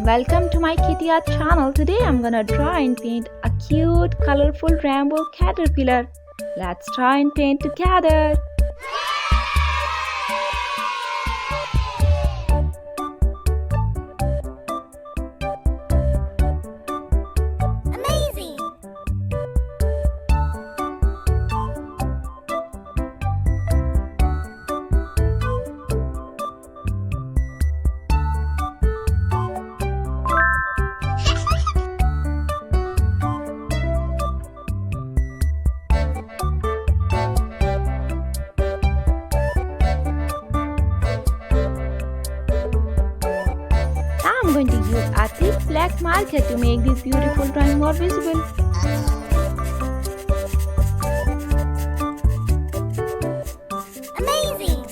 welcome to my kitty art channel. Today I'm gonna try and paint a cute colorful rainbow caterpillar. Let's try and paint together. I'm going to use a thick black marker to make this beautiful drawing more visible. Amazing!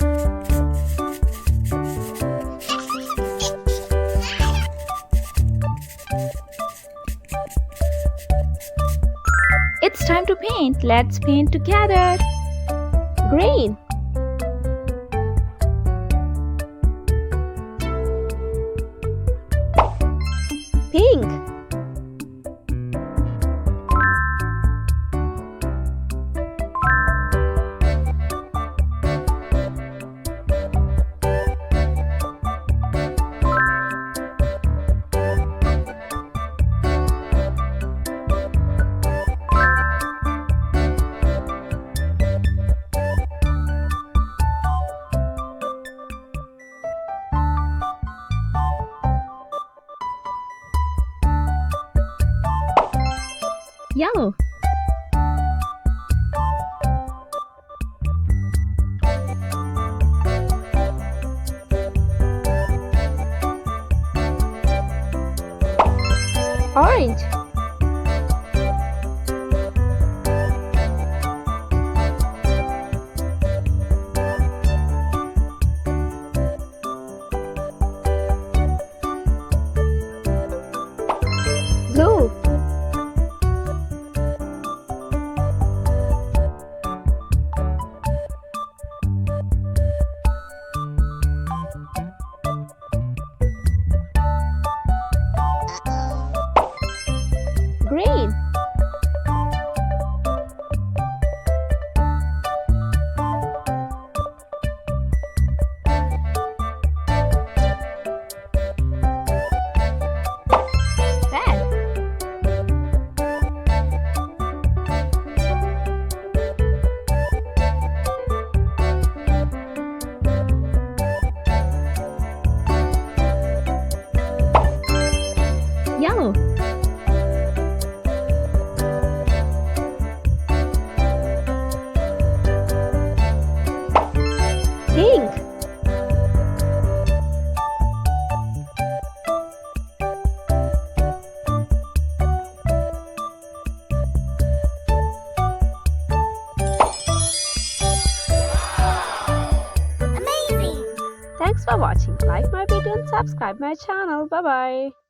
It's time to paint. Let's paint together. Green, pink, yellow, orange, blue, green, red, yellow, pink, Amazing! Thanks for watching. Like my video and subscribe my channel. Bye bye.